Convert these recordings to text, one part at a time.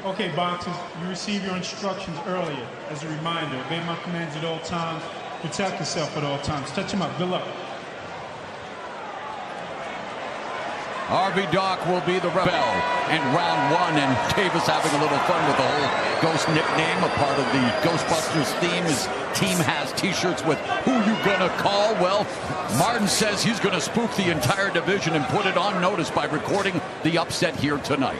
Okay, boxers, you received your instructions earlier. As a reminder, obey my commands at all times. Protect yourself at all times. Touch him up. Good luck. RB Doc will be the rebel in round one, and Davis having a little fun with the whole Ghost nickname. A part of the Ghostbusters theme. His team has t-shirts with "Who you gonna call?" Well, Martin says he's gonna spook the entire division and put it on notice by recording the upset here tonight.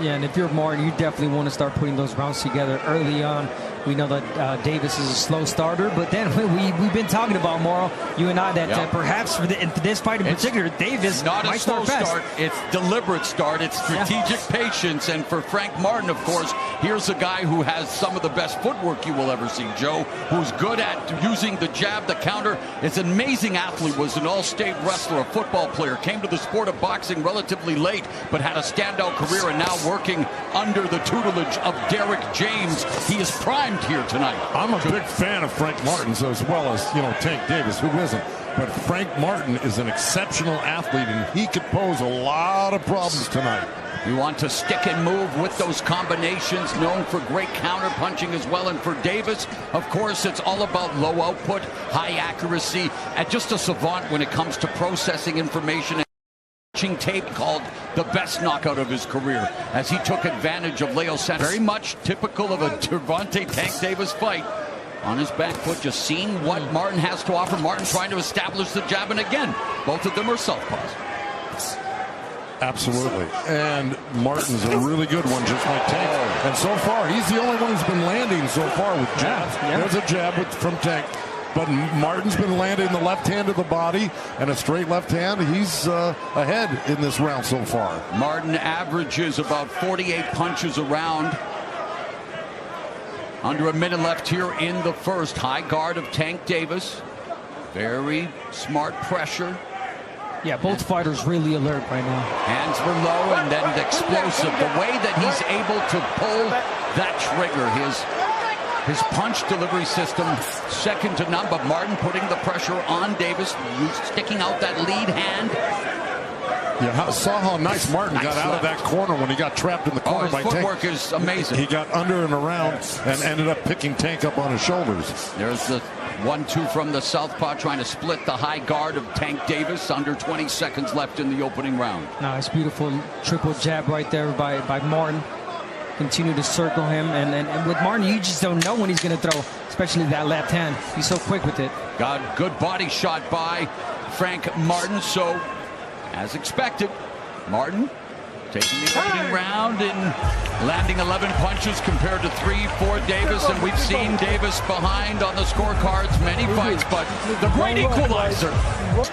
Yeah, and if you're Martin, you definitely want to start putting those rounds together early on. We know that Davis is a slow starter, but then we've been talking about, Morrow, you and I, that perhaps for this fight in particular, Davis not might a slow start start. It's deliberate start. It's strategic patience. And for Frank Martin, of course, here's a guy who has some of the best footwork you will ever see, Joe, who's good at using the jab, the counter. Is an amazing athlete, was an all-state wrestler, a football player, came to the sport of boxing relatively late, but had a standout career, and now working under the tutelage of Derek James. He is primed here tonight. I'm a big fan of Frank Martin's, as well as, Tank Davis. Who isn't? But Frank Martin is an exceptional athlete, and he could pose a lot of problems tonight. You want to stick and move with those combinations, known for great counter punching as well. And for Davis, of course, it's all about low output, high accuracy, and just a savant when it comes to processing information. Tape called the best knockout of his career as he took advantage of Leo Santos. Very much typical of a Gervonta Tank Davis fight. On his back foot, just seeing what Martin has to offer. Martin trying to establish the jab, and again, both of them are southpaws. Absolutely. And Martin's a really good one, just like Tank. And so far, he's the only one who's been landing so far with jabs. There's a jab from Tank. But Martin's been landing the left hand to the body and a straight left hand. He's ahead in this round so far. Martin averages about 48 punches a round. Under a minute left here in the first. High guard of Tank Davis. Very smart pressure. Yeah, both fighters really alert right now. Hands were low and then explosive. The way that he's able to pull that trigger, his punch delivery system, second to none. But Martin putting the pressure on Davis, sticking out that lead hand. Yeah, saw how nice Martin got out of that corner when he got trapped in the corner by Tank. His footwork is amazing. He got under and around and ended up picking Tank up on his shoulders. There's the 1-2 from the southpaw, trying to split the high guard of Tank Davis. Under 20 seconds left in the opening round. Nice, beautiful triple jab right there by Martin. Continue to circle him, and with Martin, you just don't know when he's going to throw, especially that left hand. He's so quick with it. Got good body shot by Frank Martin. So, as expected, Martin taking the opening round and landing 11 punches compared to 3 for Davis. And we've seen Davis behind on the scorecards many fights, but the great equalizer.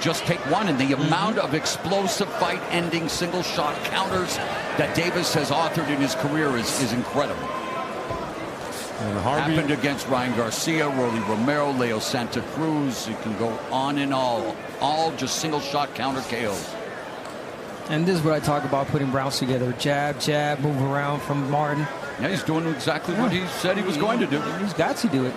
Just take one, and the amount of explosive fight-ending single-shot counters that Davis has authored in his career is incredible. And happened against Ryan Garcia, Rolly Romero, Leo Santa Cruz. You can go on and all just single-shot counter KOs. And this is what I talk about, putting rounds together. Jab, jab, move around from Martin. Yeah, he's doing exactly what he said he was going to do. He's got to do it.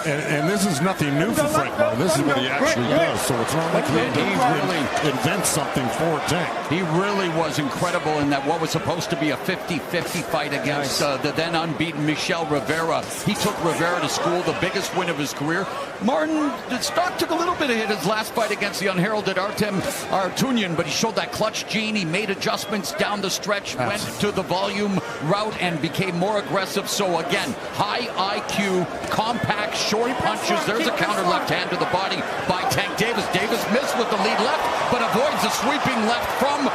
And this is nothing new for Frank Martin. This is what he actually does. So it's not like he really invents something for Tank. He really was incredible in that what was supposed to be a 50-50 fight against the then unbeaten Michel Rivera. He took Rivera to school, the biggest win of his career. Martin, the stock took a little bit of hit his last fight against the unheralded Artem Artunian, but he showed that clutch gene. He made adjustments down the stretch, went to the volume route, and became more aggressive. So again, high IQ, compact, short punches. There's a counter left hand to the body by Tank Davis. Davis missed with the lead left, but avoids a sweeping left from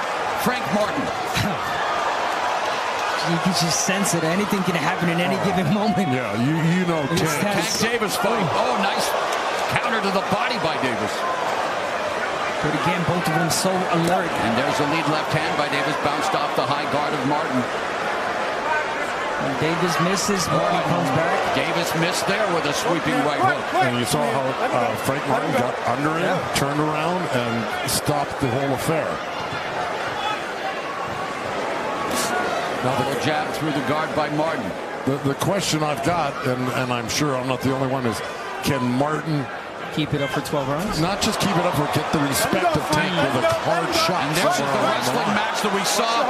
Frank Martin. You can just sense it. Anything can happen in any given moment. Yeah, you know Tank Davis fight. Oh, nice counter to the body by Davis. But again, both of them so alert. And there's a lead left hand by Davis, bounced off the high guard of Martin. When Davis misses, Martin comes back. Davis missed there with a sweeping right hook. And you saw how Frank Martin got under him, turned around, and stopped the whole affair. Now the jab through the guard by Martin. The question I've got, and I'm sure I'm not the only one, is can Martin keep it up for 12 rounds? Not just keep it up, but get the respect of Tank with a hard shot. And there's the wrestling match that we saw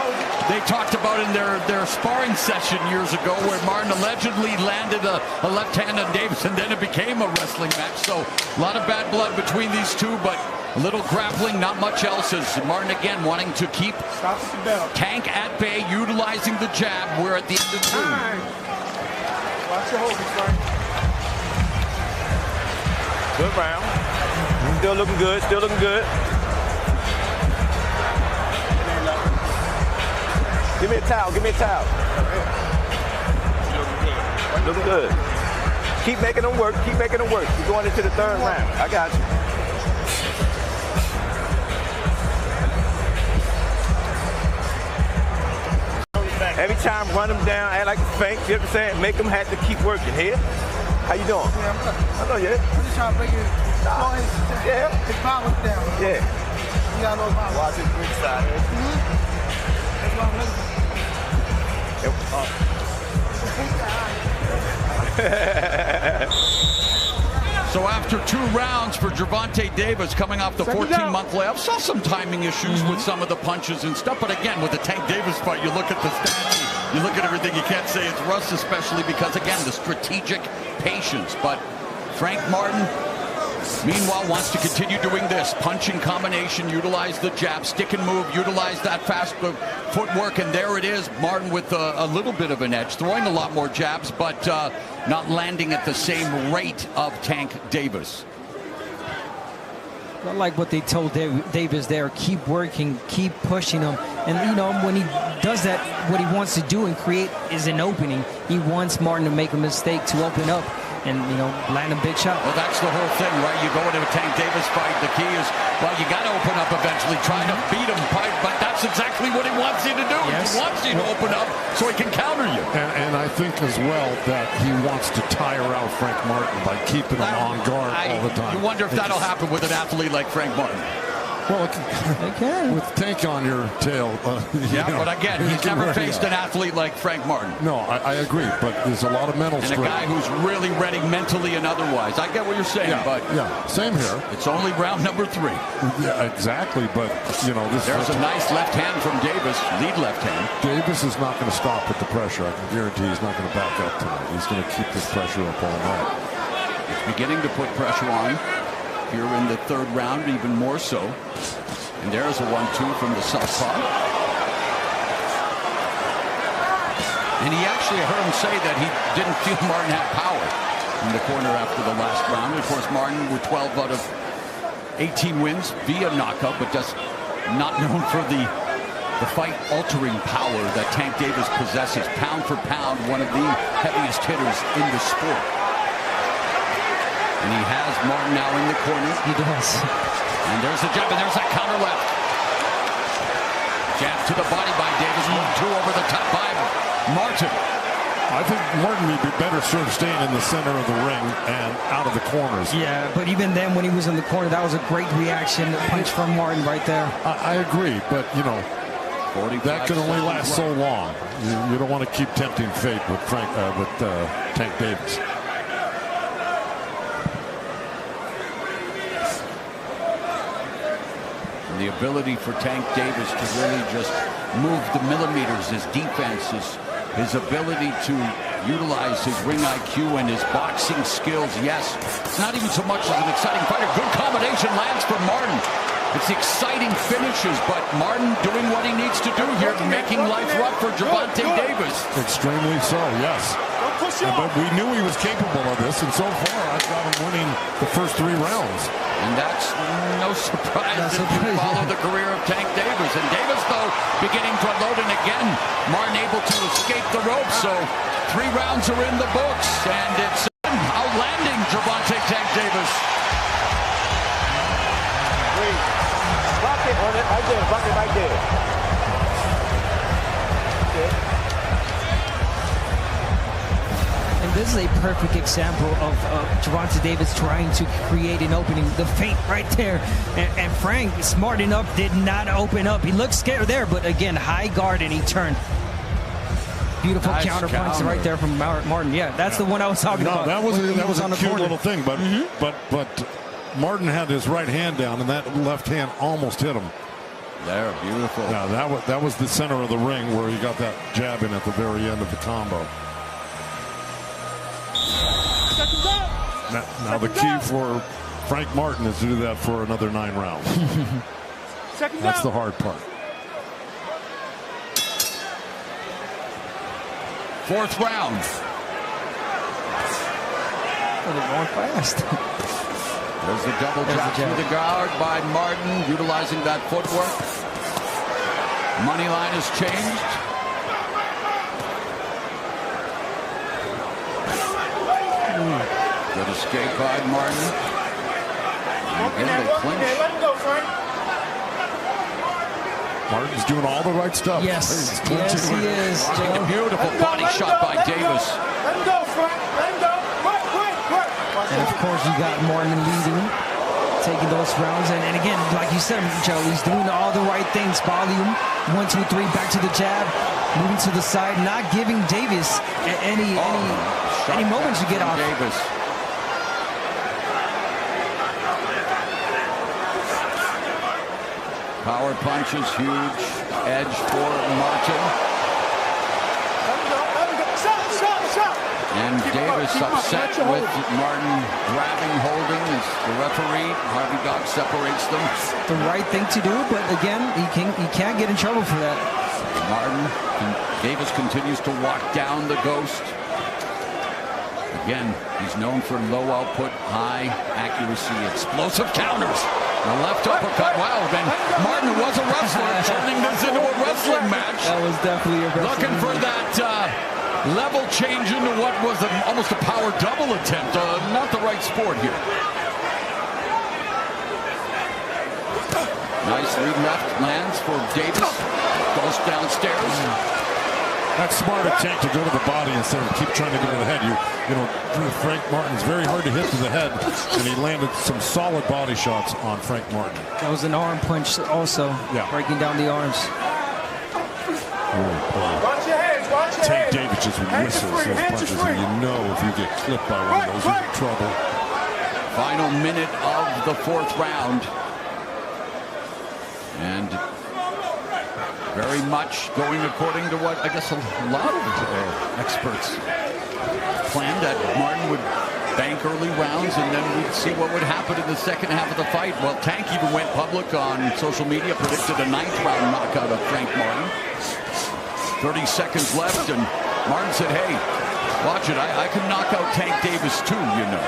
they talked about in their sparring session years ago where Martin allegedly landed a left hand on Davis, and then it became a wrestling match. So a lot of bad blood between these two, but a little grappling, not much else. As Martin again wanting to keep Tank at bay, utilizing the jab. We're at the end of 2. Watch your hold, Frank. Good round. Still looking good. Still looking good. Give me a towel. Give me a towel. Looking good. Keep making them work. Keep making them work. You're going into the 3rd round. I got you. Every time, run them down, act like a fake. You know what I'm saying? Make them have to keep working. Here. How you doing? Yeah, I'm good. I know you. I'm just trying to break it. Yeah. His power's down. Yeah. You got no power. Watch his big side. That's what I'm looking So after 2 rounds for Gervonta Davis coming off the 14-month layoff, saw some timing issues with some of the punches and stuff. But again, with the Tank Davis fight, you look at the stats, you look at everything, you can't say it's rust, especially because, again, the strategic patience. But Frank Martin, meanwhile, wants to continue doing this. Punching combination, utilize the jab, stick and move, utilize that fast footwork, and there it is. Martin with a little bit of an edge, throwing a lot more jabs, but not landing at the same rate of Tank Davis. I like what they told Davis there. Keep working, keep pushing him. And, you know, when he does that, what he wants to do and create is an opening. He wants Martin to make a mistake to open up and, you know, land a big shot. Well, that's the whole thing, right? You go into a Tank Davis fight, the key is, well, you got to open up eventually, trying to beat him, but that's exactly what he wants you to do. Yes. He wants you to open up so he can counter you. And I think as well that he wants to tire out Frank Martin by keeping him on guard all the time. You wonder if that'll happen with an athlete like Frank Martin. Well, They can. with Tank on your tail. Yeah, but again, he's never faced an athlete like Frank Martin. No, I agree, but there's a lot of mental And strength. a guy who's really ready mentally and otherwise. I get what you're saying, but same here. it's only round number 3. Yeah, exactly, but you know this. There's a nice left hand from Davis, lead left hand. Davis is not going to stop with the pressure. I can guarantee he's not going to back up tonight. He's going to keep this pressure up all night. It's beginning to put pressure on here in the 3rd round, even more so. And there's a 1-2 from the southpaw. And he actually, I heard him say that he didn't feel Martin had power in the corner after the last round. And of course, Martin with 12 out of 18 wins via knockout, but just not known for the fight-altering power that Tank Davis possesses. Pound for pound, one of the heaviest hitters in the sport. And he has Martin now in the corner. He does. And there's the jab, and there's that counter left. Jab to the body by Davis. 1-2 over the top by Martin. I think Martin would be better served staying in the center of the ring and out of the corners. Yeah, but even then, when he was in the corner, that was a great reaction. A punch from Martin right there. I agree, but, you know, that can only last so long. You don't want to keep tempting fate with Tank Davis. The ability for Tank Davis to really just move the millimeters, his defense, his ability to utilize his ring IQ and his boxing skills. Yes, it's not even so much as an exciting fighter. Good combination lands for Martin. It's exciting finishes, but Martin doing what he needs to do here, making life rough for Gervonta Davis. Extremely so, yes. But we knew he was capable of this, and so far I've got him winning the first 3 rounds. And that's no surprise if you follow the career of Tank Davis. And Davis, though, beginning to unload, and again, Martin able to escape the ropes. So 3 rounds are in the books, and it's outlanding Gervonta Tank Davis. Block it on it right there. Block it right there. Okay. And this is a perfect example of Gervonta Davis trying to create an opening. The feint right there. And Frank, smart enough, did not open up. He looked scared there, but again, high guard, and he turned. Beautiful Nice counter punch counter. right there from Martin. Yeah, that's the one I was talking about. That was on a the cute corner. little thing, but Martin had his right hand down, and that left hand almost hit him. There, beautiful. Now that was the center of the ring where he got that jab in at the very end of the combo. Now the key for Frank Martin is to do that for another 9 rounds. That's the hard part. 4th round. They're going fast. There's the double jab through the guard by Martin, utilizing that footwork. Money line has changed. Good escape by Martin. Again, they clinch. Let him go, Frank. Martin's doing all the right stuff. Yes, yes, he is. A beautiful body shot by Davis. Let him go, Frank. Let him go. Quick. And of course, you got Martin leading, taking those rounds. And again, like you said, Joe, he's doing all the right things. Volume, 1, 2, 3, back to the jab, moving to the side, not giving Davis any moments to get off. Davis. Power punch is huge. Edge for Martin. And Davis upset with Martin grabbing, holding as the referee, Harvey Dock, separates them. The right thing to do, but again, he can't get in trouble for that. Davis continues to walk down the Ghost. Again, he's known for low output, high accuracy, explosive counters. The left uppercut. Wow, then Martin was a wrestler, turning this into a wrestling match. That was definitely a wrestling Looking for that level change into what was almost a power double attempt. Not the right sport here. Nice lead left lands for Davis. Goes downstairs. That's smart attempt to go to the body instead of keep trying to go to the head. You know, Frank Martin's very hard to hit to the head, and he landed some solid body shots on Frank Martin. That was an arm punch also, breaking down the arms. Watch your hands, watch your Tank hands. Davis just whistles those punches, and you know if you get clipped by one of those, you're in trouble. Final minute of the 4th round. And very much going according to what I guess a lot of experts planned, that Martin would bank early rounds and then we'd see what would happen in the second half of the fight. Well, Tank even went public on social media, predicted a 9th round knockout of Frank Martin. 30 seconds left, and Martin said, hey, watch it, I can knock out Tank Davis too, you know.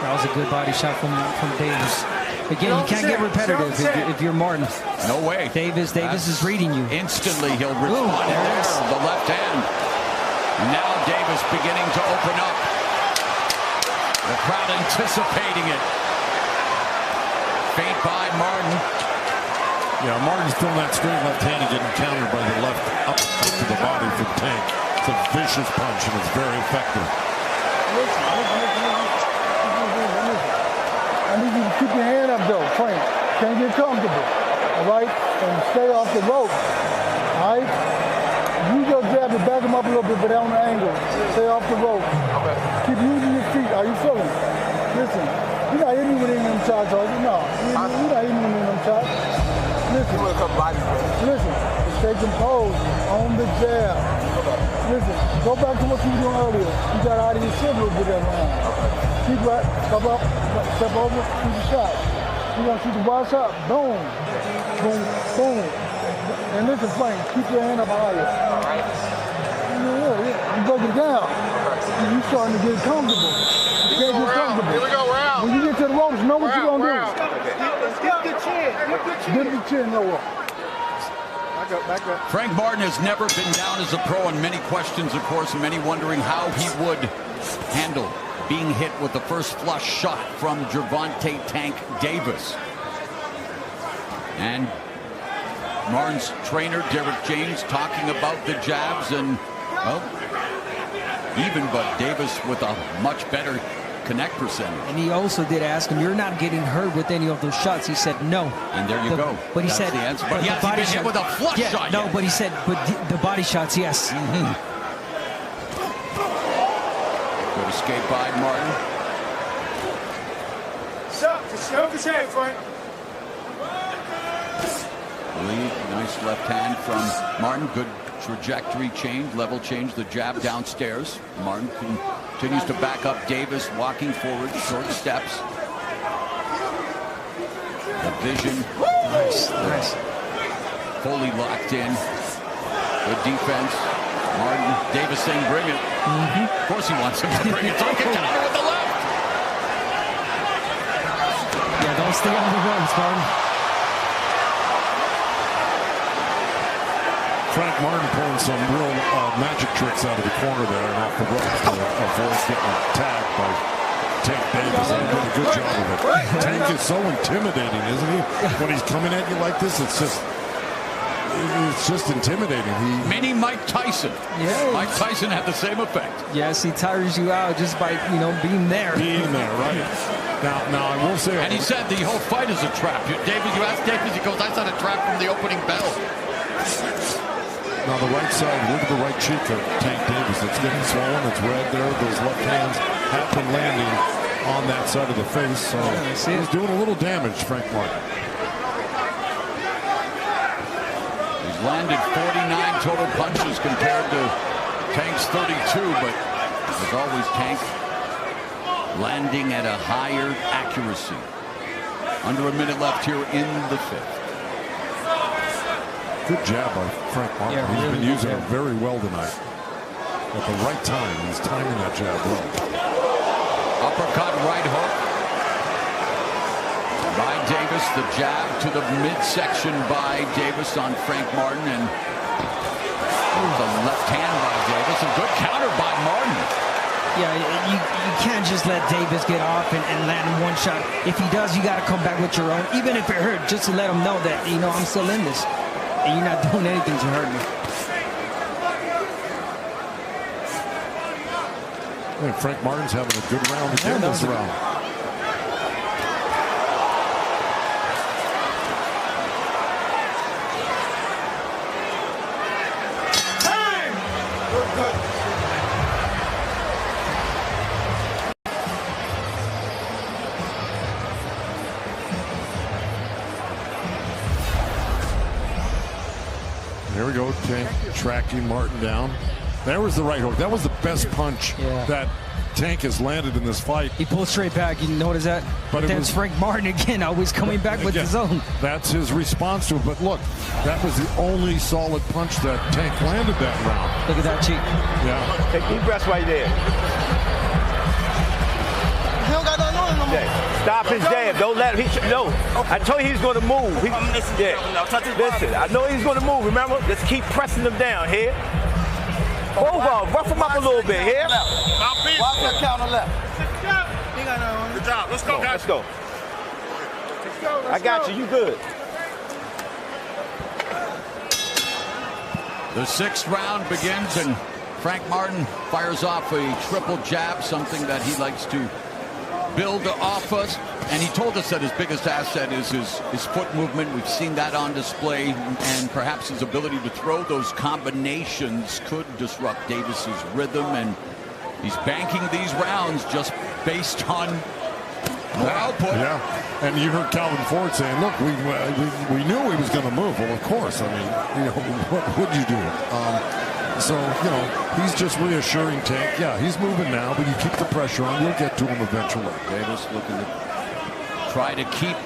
That was a good body shot from Davis. Again, you can't get repetitive if you're Martin. No way. Davis is reading you. Instantly, he'll respond. There's the left hand. Now Davis beginning to open up. The crowd anticipating it. Feint by Martin. Yeah, Martin's throwing that straight left hand and getting countered by the left up to the body from Tank. It's a vicious punch, and it's very effective. I need you to keep your hand up, though, Frank. Can't get comfortable, all right? And stay off the rope, all right? Use your jab to back him up a little bit, but on the angle. Stay off the rope. Okay. Keep using your feet. How you feeling? Listen, you're not hitting me with any of them shots, are you? No, you're not hitting me with any of them shots. Listen, stay composed on the jab. Listen, go back to what you were doing earlier. You got out of your shit a little bit that round. Keep right, step up, step over, shoot the shot. You're going to shoot the wild shot. Boom. Boom. Boom. And listen, Frank, keep your hand up higher. Yeah. You break it down. You're starting to get comfortable. You can't get comfortable. Here we go, round. When you get to the ropes, know what you're going to do. Get the chin. Get the chin lower. Back up. Frank Martin has never been down as a pro, and many questions, of course, and many wondering how he would handle being hit with the first flush shot from Gervonta Tank Davis. And Martin's trainer, Derek James, talking about the jabs, and, well, even, but Davis with a much better connect percentage. And he also did ask him, you're not getting hurt with any of those shots. He said no. And there you go. But he That's said the answer. But he hasn't been hit with a flush shot No, yet. but he said, but the body shots, yes. Good escape by Martin. Stop his head, Frank. Lee, nice left hand from Martin. Good trajectory change, level change, the jab downstairs. Martin continues to back up Davis, walking forward, short steps. The vision. Nice. Fully locked in. Good defense. Martin, Davis saying bring it. Of course he wants him to bring it. Take it down with the left. Yeah, don't stay on the runs, Martin. Frank Martin pulling some real magic tricks out of the corner there and off the ropes to avoid getting tagged by Tank Davis. He did a good job of it. Tank is so intimidating, isn't he? When he's coming at you like this, it's just intimidating. Mini Mike Tyson. Yeah. Mike Tyson had the same effect. Yes, he tires you out just by being there. Being there, right? Now I will say. And he said the whole fight is a trap. You asked Davis, he goes, "I saw a trap from the opening bell." Now the right side, look at the right cheek of Tank Davis. It's getting swollen. It's red there. Those left hands have been landing on that side of the face. So he's doing a little damage, Frank Martin. He's landed 49 total punches compared to Tank's 32, but as always, Tank landing at a higher accuracy. Under a minute left here in the fifth. Good jab by Frank Martin. Yeah, He's really been using good. it very well tonight. At the right time, he's timing that jab well. Uppercut, right hook by Davis. The jab to the midsection by Davis on Frank Martin, and the left hand by Davis. A good counter by Martin. Yeah, you can't just let Davis get off and land in one shot. If he does, you got to come back with your own, even if it hurt, just to let him know that, I'm still in this. And you're not doing anything to hurt me. I think Frank Martin's having a good round again this round. Here we go, Tank tracking Martin down. There was the right hook. That was the best punch that Tank has landed in this fight. He pulled straight back. You notice that? But then it's Frank Martin again, always coming back with his own. That's his response to it. But look, that was the only solid punch that Tank landed that round. Look at that cheek. Yeah. Take deep breaths right there. He don't got nothing on him no more. Stop his jab. Don't let him. No. I told you he's going to move. Listen, I know he's going to move. Remember? Just keep pressing him down here. Both of them. Rough him up a little bit here. Watch that counter left. He got nothing on him. Good job. Let's go, guys. Let's go. I got you. You good. The sixth round begins, and Frank Martin fires off a triple jab, something that he likes to build off us. And he told us that his biggest asset is his foot movement. We've seen that on display, and perhaps his ability to throw those combinations could disrupt Davis's rhythm. And he's banking these rounds just based on more output. Yeah, and you heard Calvin Ford saying, "Look, we knew he was going to move." Well, of course. I mean, what would you do? So, he's just reassuring Tank. Yeah, he's moving now, but you keep the pressure on. You'll get to him eventually. Davis looking to try to keep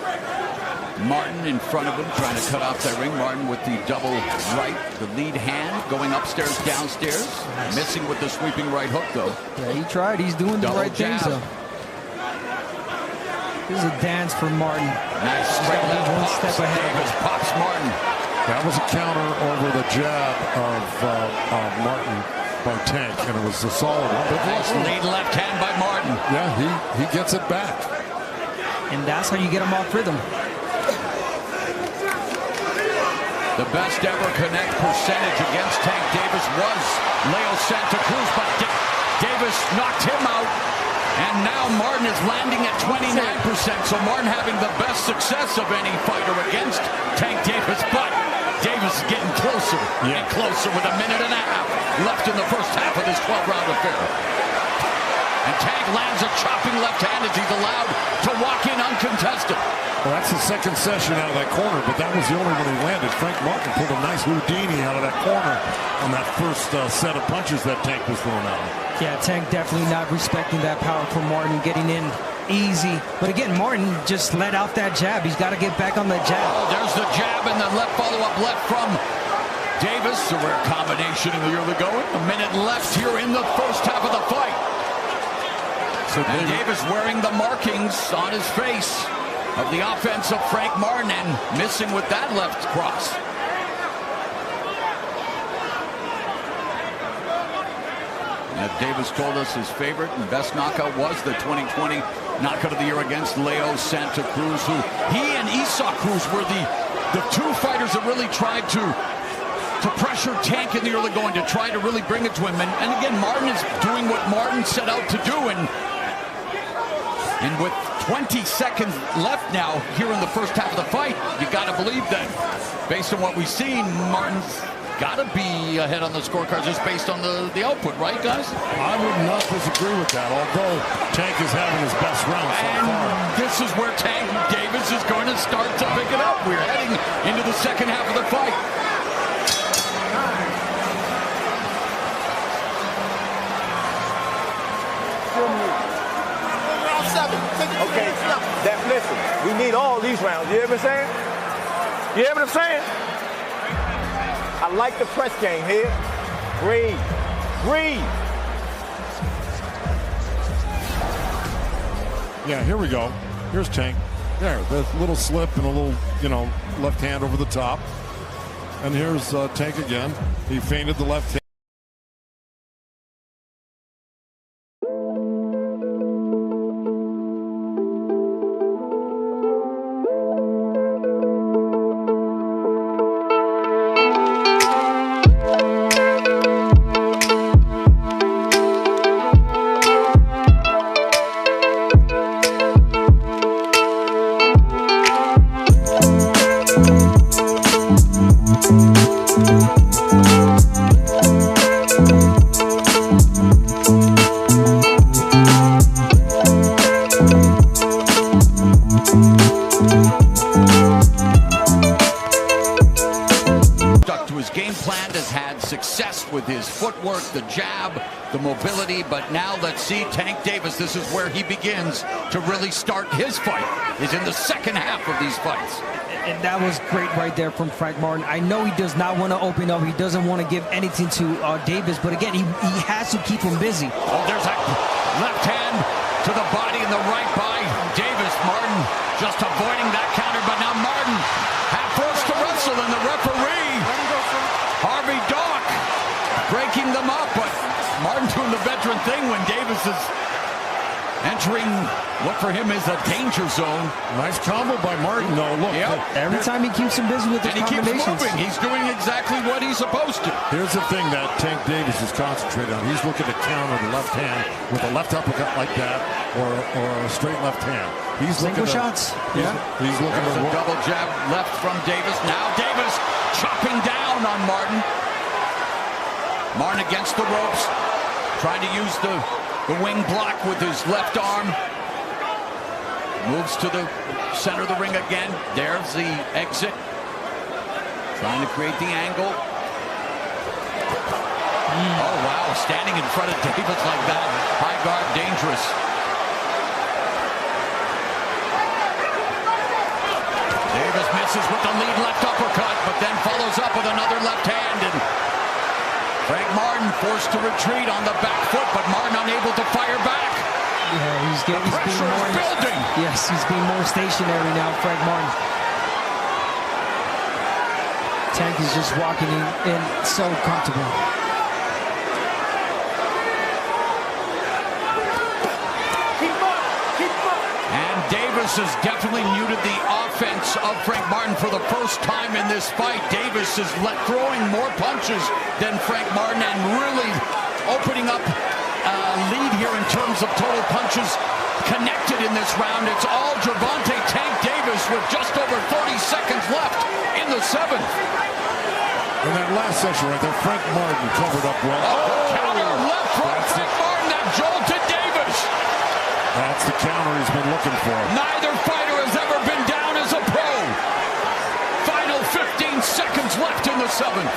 Martin in front of him, trying to cut off that ring. Martin with the double right, the lead hand, going upstairs, downstairs. Missing with the sweeping right hook, though. Yeah, he tried. He's doing the right things, though. This is a dance for Martin. Nice straight left one step ahead. Davis pops Martin. That was a counter over the jab of Martin by Tank, and it was a solid one. Nice lead left hand by Martin. Yeah, he gets it back. And that's how you get him off rhythm. The best ever connect percentage against Tank Davis was Leo Santa Cruz, but Davis knocked him out. And now Martin is landing at 29%. So Martin having the best success of any fighter against Tank Davis. But Davis is getting closer and closer with a minute and a half left in the first half of this 12-round affair. And Tank lands a chopping left hand as he's allowed to walk in uncontested. Well, that's the second session out of that corner, but that was the only one he landed. Frank Martin pulled a nice Houdini out of that corner on that first set of punches that Tank was throwing out. Yeah, Tank definitely not respecting that power from Martin, getting in easy. But again, Martin just let out that jab. He's got to get back on the jab. Oh, there's the jab and the left follow-up left from Davis. A rare combination in the early going. A minute left here in the first half of the fight. And Davis wearing the markings on his face of the offense of Frank Martin and missing with that left cross. As Davis told us, his favorite and best knockout was the 2020 knockout of the year against Leo Santa Cruz, who he and Isaac Cruz were the two fighters that really tried to pressure Tank in the early going, to try to really bring it to him. And again, Martin is doing what Martin set out to do. And with 20 seconds left now here in the first half of the fight, you got to believe that based on what we've seen, Martin's got to be ahead on the scorecards just based on the output, right, guys? I would not disagree with that, although Tank is having his best round so far. This is where Tank Davis is going to start to pick it up. We're heading into the second half of the fight. Okay, listen, we need all these rounds. You hear what I'm saying? You hear what I'm saying? I like the press game here. Breathe. Breathe. Yeah, here we go. Here's Tank. There, the little slip and a little, left hand over the top. And here's Tank again. He feinted the left hand. With his footwork, the jab, the mobility, but now let's see Tank Davis. This is where he begins to really start his fight. He's in the second half of these fights. And that was great right there from Frank Martin. I know he does not want to open up. He doesn't want to give anything to Davis, but again, he has to keep him busy. Oh, there's a left hand to the body and the right by Davis. Martin just avoiding that counter, but now Martin forced to wrestle, and the referee, Harvey Dawk, breaking them up, but Martin doing the veteran thing when Davis is entering what for him is a danger zone. Nice combo by Martin, though. Look, every time he keeps him busy with his combinations. And he keeps moving. He's doing exactly what he's supposed to. Here's the thing that Tank Davis is concentrated on. He's looking to counter the left hand with a left uppercut like that, or a straight left hand. He's single shots. He's looking for a double jab left from Davis. Now Davis chopping down on Martin. Martin against the ropes, trying to use the wing block with his left arm. Moves to the center of the ring again. There's the exit. Trying to create the angle. Oh, wow. Standing in front of Davis like that. High guard, dangerous. Davis misses with the lead left uppercut, but then follows up with another left hand. And Frank Martin forced to retreat on the back foot, but Martin unable to fire back. Yeah, he's being more building. Yes, he's being more stationary now, Frank Martin. Tank is just walking in so comfortable. And Davis has definitely muted the offense of Frank Martin for the first time in this fight. Davis is throwing more punches than Frank Martin and really opening up a lead here in terms of total punches connected in this round. It's all Gervonta Tank Davis with just over 30 seconds left in the seventh. In that last session right there, Frank Martin covered up well. Oh, counter left from Frank Martin that jolted Davis. looking for. Neither fighter has ever been down as a pro. Final 15 seconds left in the 7th.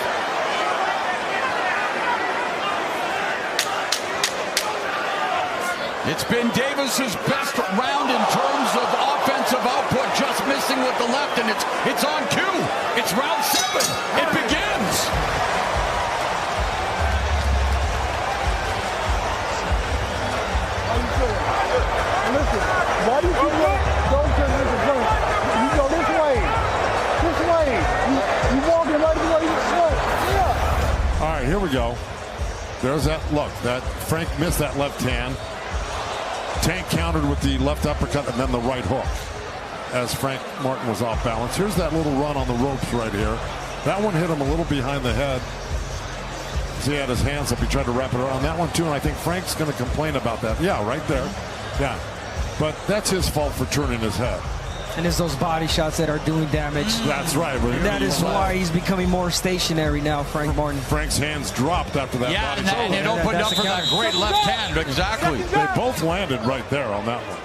It's been Davis's best round in terms of offensive output, just missing with the left, and it's on cue. It's round 7. It begins. Listen, why do you keep going to this point? You go this way. This way. You walking right the way you went. Yeah. All right, here we go. There's that look. That Frank missed that left hand. Tank countered with the left uppercut and then the right hook as Frank Martin was off balance. Here's that little run on the ropes right here. That one hit him a little behind the head. So he had his hands up. He tried to wrap it around that one too, and I think Frank's going to complain about that. Yeah, right there. Yeah. But that's his fault for turning his head. And it's those body shots that are doing damage. That's right. That is why he's becoming more stationary now, Frank Martin. Frank's hands dropped after that body shot. And it opened up for that great left hand. Exactly. They both landed right there on that one.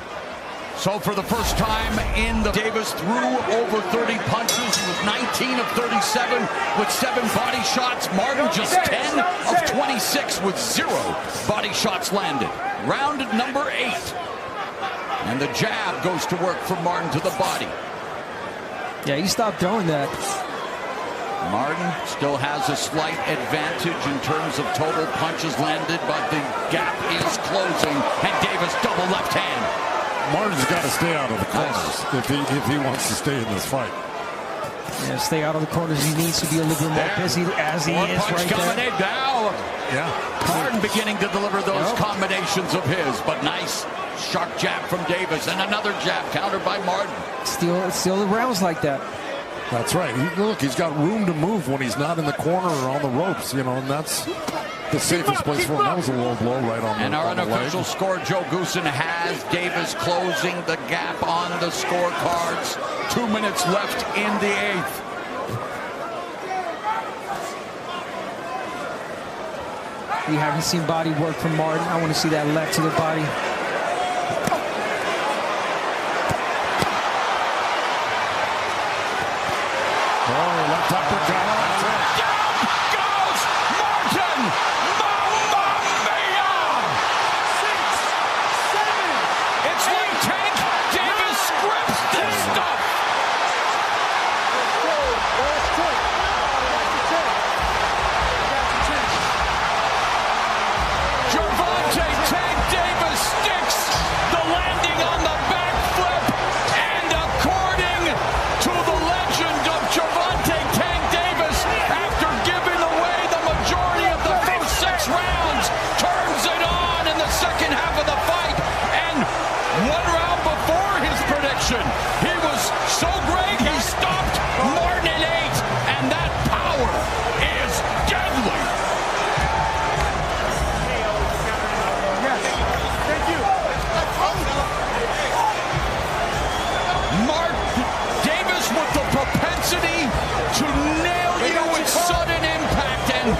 So for the first time in the Davis threw over 30 punches. He was 19 of 37 with 7 body shots. Martin just 10 of 26 with 0 body shots landed. Round number 8. And the jab goes to work for Martin to the body. Yeah, he stopped throwing that. Martin still has a slight advantage in terms of total punches landed, but the gap is closing. And Davis double left hand. Martin's got to stay out of the corners if he wants to stay in this fight. Yeah, stay out of the corners. He needs to be a little bit more busy as he is right there. Now, yeah, Martin beginning to deliver those combinations of his, but nice sharp jab from Davis and another jab countered by Martin. Still the rounds like that. That's right. Look, he's got room to move when he's not in the corner or on the ropes, you know, and that's the safest place for him. That was a low blow right on the And our unofficial score, Joe Goosen, has Davis closing the gap on the scorecards. 2 minutes left in the 8th. We haven't seen body work from Martin. I want to see that left to the body. Oh, left uppercut. Down goes Martin! Mamma mia! 6, 7. It's like Tank Davis scripts this stuff. Gervonta Tank Davis sticks the landing on the back flip, and according to the legend of Gervonta Tank Davis, after giving away the majority of the first 6 rounds, turns it on in the second half of the fight, and 1 round before his prediction, he was so great he stopped Martin at 8, and that power is deadly. Davis with the propensity to nail you with sudden impact, and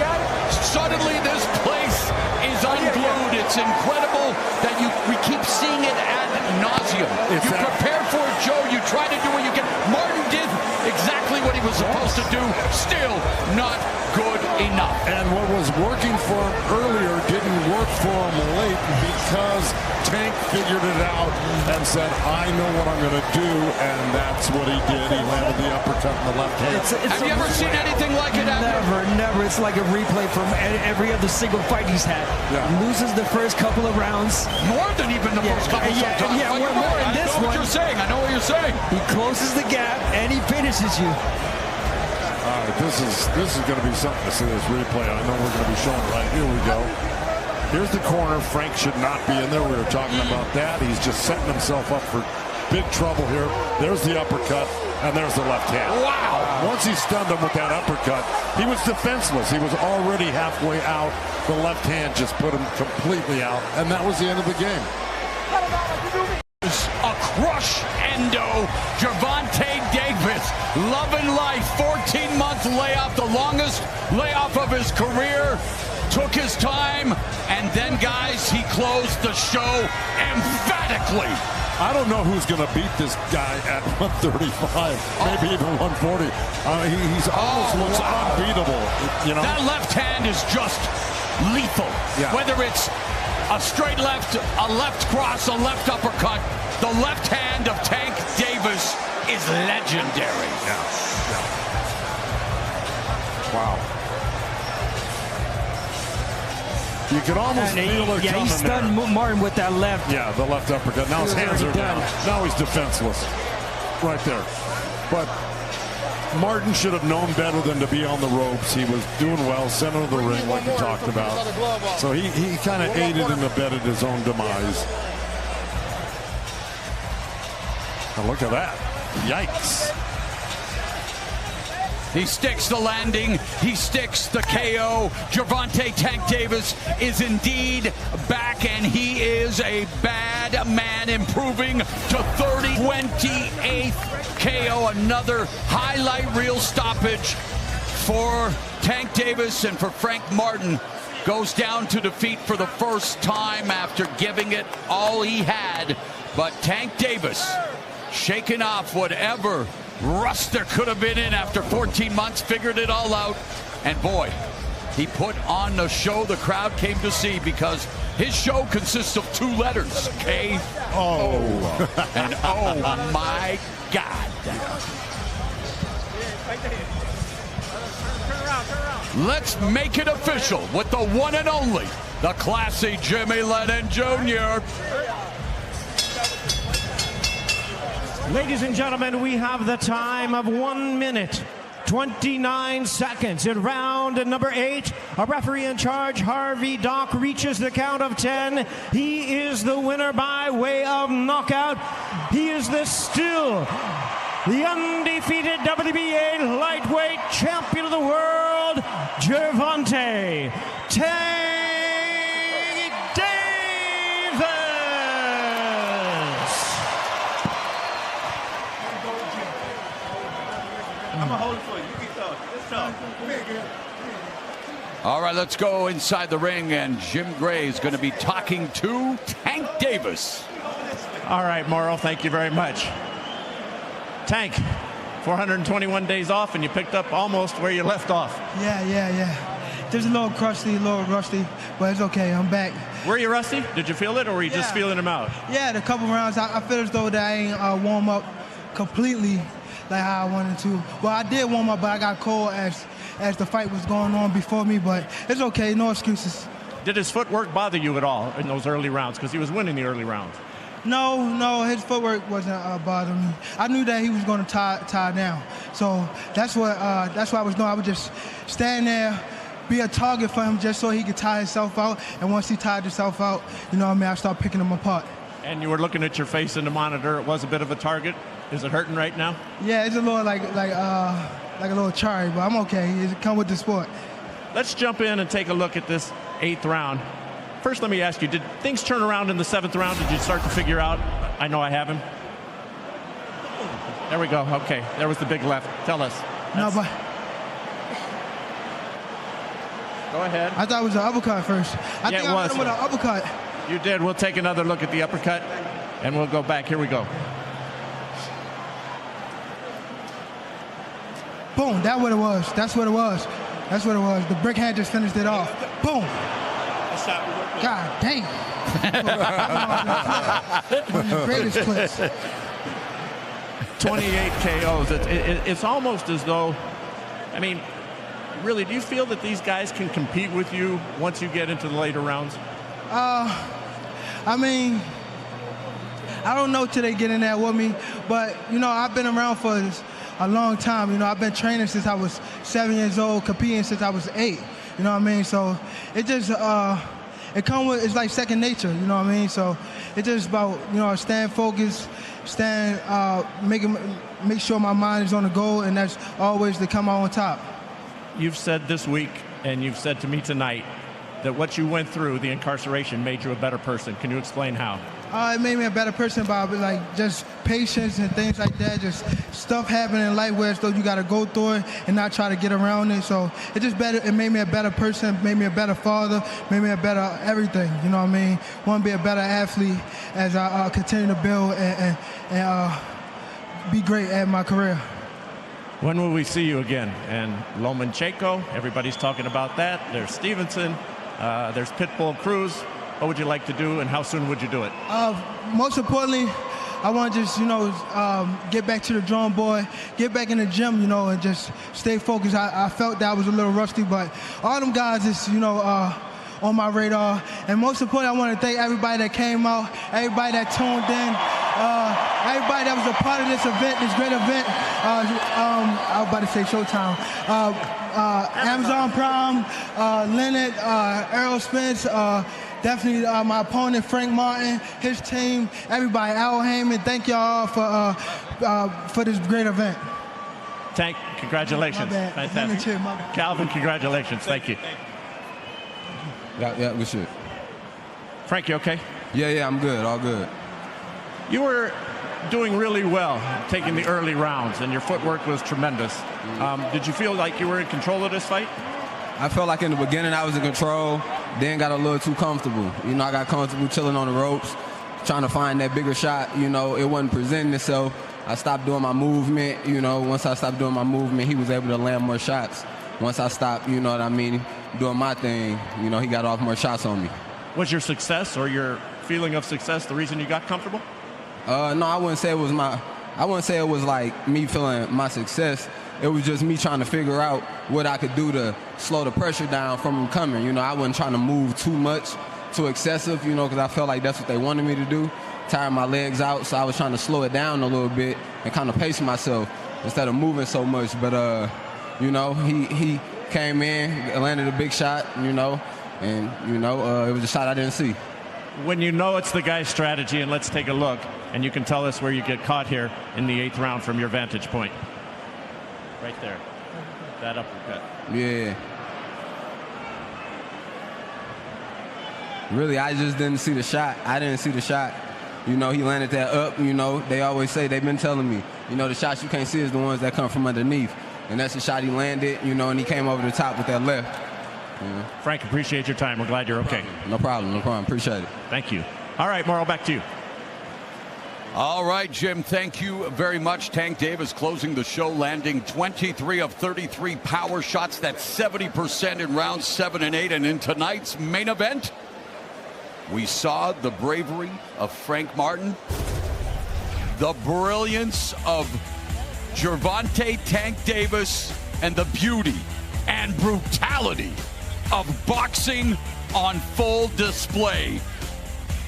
suddenly this place is unglued. It's incredible that we keep seeing it ad nauseum. You prepare for it, Joe. You try to do what you can. Martin did exactly what he was supposed to do. Still not good enough. And what was working for him earlier didn't work for him late because Tank figured it out and said, I know what I'm going to do, and that's what he did. He landed the uppercut in the left hand. Have you ever seen anything like it? Never. It's like a replay from every other single fight he's had. Yeah. Loses the first couple of rounds. More than even the first couple sometimes. Yeah, more in this one. I know what you're saying. He closes the gap and he finishes you. All right, this is going to be something to see this replay. I know we're going to be showing it right. Here we go. Here's the corner. Frank should not be in there. We were talking about that. He's just setting himself up for big trouble here. There's the uppercut, and there's the left hand. Wow. Once he stunned him with that uppercut, he was defenseless. He was already halfway out. The left hand just put him completely out, and that was the end of the game. A crush-endo Gervonta Davis, loving life, 14-month layoff, the longest layoff of his career. took his time, and then, guys, he closed the show emphatically. I don't know who's going to beat this guy at 135, maybe even 140. He's almost looks unbeatable. You know, that left hand is just lethal. Yeah. Whether it's a straight left, a left cross, a left uppercut, the left hand of Tank Davis is legendary. Yeah. Wow. You could almost feel it coming. He stunned Martin with that left. Yeah, the left uppercut. Now his hands are down. Now he's defenseless. Right there. But Martin should have known better than to be on the ropes. He was doing well, center of the ring, like we talked about. So he kind of aided and abetted his own demise. Now look at that. Yikes. He sticks the landing. He sticks the KO. Gervonta Tank Davis is indeed back, and he is a bad man, improving to 28th KO. Another highlight reel stoppage for Tank Davis, and for Frank Martin. Goes down to defeat for the first time after giving it all he had. But Tank Davis shaking off whatever rust there could have been in after 14 months, figured it all out, and boy, he put on the show the crowd came to see, because his show consists of 2 letters, K-O, and oh my God. Let's make it official with the one and only, the classy Jimmy Lennon Jr. Ladies and gentlemen, we have the time of 1 minute, 29 seconds in round number 8. A referee in charge, Harvey Dock, reaches the count of 10. He is the winner by way of knockout. He is still the undefeated WBA lightweight champion of the world, Gervonta Tank Davis. I'm going to hold it for you. You keep talking. Let's talk. All right, let's go inside the ring, and Jim Gray is going to be talking to Tank Davis. All right, Morrow, thank you very much. Tank, 421 days off, and you picked up almost where you left off. Yeah. Just a little crusty, but it's okay. I'm back. Were you rusty? Did you feel it, or were you just feeling them out? Yeah, the couple rounds, I feel as though that I ain't warm up completely like how I wanted to. Well, I did warm up, but I got cold as the fight was going on before me, but it's okay, no excuses. Did his footwork bother you at all in those early rounds? Because he was winning the early rounds. No, his footwork wasn't bothering me. I knew that he was going to tie down. So that's why I was doing. I would just stand there, be a target for him just so he could tire himself out. And once he tired himself out, I start picking him apart. And you were looking at your face in the monitor. It was a bit of a target. Is it hurting right now? Yeah, it's a little like a little charry, but I'm okay. It come with the sport. Let's jump in and take a look at this 8th round. First, let me ask you, did things turn around in the 7th round? Did you start to figure out, I know I have him? There we go. Okay, there was the big left. Tell us. No, but go ahead. I thought it was an uppercut first. I think I hit him with an uppercut. You did. We'll take another look at the uppercut, and we'll go back. Here we go. Boom, that's what it was. The brick hand just finished it off. Boom. God dang. One of the greatest clips. 28 KOs. It's almost as though, really, do you feel that these guys can compete with you once you get into the later rounds? I don't know till they get in there with me, but, I've been around for a long time. I've been training since I was 7 years old, competing since I was 8. So it just, it's like second nature, So it's just about, staying focused, make sure my mind is on the goal, and that's always to come out on top. You've said this week, and you've said to me tonight, that what you went through, the incarceration, made you a better person. Can you explain how? It made me a better person by like just patience and things like that. Just stuff happening in life where you got to go through it and not try to get around it. So it just better. It made me a better person. Made me a better father. Made me a better everything. You know what I mean? Want to be a better athlete as I continue to build and be great at my career. When will we see you again? And Lomachenko, everybody's talking about that. There's Stevenson. There's Pitbull Cruz. What would you like to do, and how soon would you do it? Most importantly, I want to just, get back to the drawing board, get back in the gym, and just stay focused. I felt that I was a little rusty, but all them guys is, on my radar. And most importantly, I want to thank everybody that came out, everybody that tuned in, everybody that was a part of this event, this great event. I was about to say Showtime. Amazon Prime, Leonard, Errol Spence, definitely my opponent, Frank Martin, his team, everybody, Al Heyman. Thank y'all for this great event. Congratulations. Fantastic. Calvin, congratulations. Thank you. Yeah, we should. Frank, you okay? Yeah, I'm good. All good. You were doing really well, taking the early rounds, and your footwork was tremendous. Did you feel like you were in control of this fight? I felt like in the beginning I was in control, then got a little too comfortable. I got comfortable chilling on the ropes, trying to find that bigger shot. It wasn't presenting itself. I stopped doing my movement. Once I stopped doing my movement, he was able to land more shots. Once I stopped, doing my thing, he got off more shots on me. Was your success or your feeling of success the reason you got comfortable? No, I wouldn't say it was like me feeling my success. It was just me trying to figure out what I could do to slow the pressure down from coming. I wasn't trying to move too much, too excessive, because I felt like that's what they wanted me to do. Tire my legs out, so I was trying to slow it down a little bit and kind of pace myself instead of moving so much. But, he came in, landed a big shot, and, it was a shot I didn't see. When it's the guy's strategy, and let's take a look, and you can tell us where you get caught here in the 8th round from your vantage point. Right there. That uppercut. Yeah. Really, I just didn't see the shot. I didn't see the shot. He landed that up. They always say, they've been telling me, the shots you can't see is the ones that come from underneath. And that's the shot he landed, and he came over the top with that left. Yeah. Frank, appreciate your time. We're glad you're okay. No problem. Appreciate it. Thank you. All right, Morrow, back to you. All right, Jim, thank you very much. Tank Davis closing the show, landing 23 of 33 power shots. That's 70% in rounds 7 and 8. And in tonight's main event, we saw the bravery of Frank Martin, the brilliance of Gervonta Tank Davis, and the beauty and brutality of boxing on full display.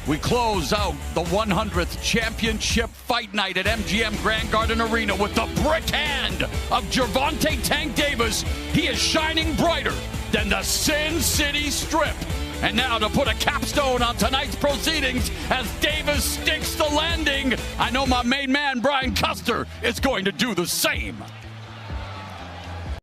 We close out the 100th championship fight night at MGM Grand Garden Arena with the brick hand of Gervonta Tank Davis. He is shining brighter than the Sin City Strip. And now to put a capstone on tonight's proceedings as Davis sticks the landing, I know my main man Brian Custer is going to do the same.